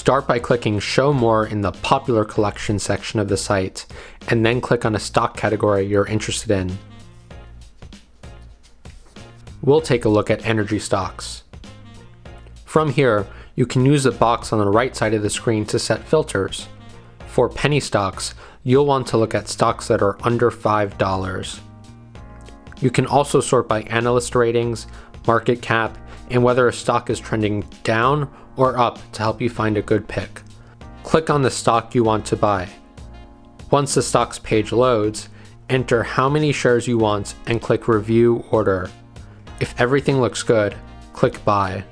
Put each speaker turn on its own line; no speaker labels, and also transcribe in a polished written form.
Start by clicking Show More in the Popular Collection section of the site, and then click on a stock category you're interested in. We'll take a look at energy stocks. From here, you can use the box on the right side of the screen to set filters. For penny stocks, you'll want to look at stocks that are under $5. You can also sort by analyst ratings, market cap, and whether a stock is trending down or up to help you find a good pick. Click on the stock you want to buy. Once the stocks page loads, enter how many shares you want and click Review Order. If everything looks good, click Buy.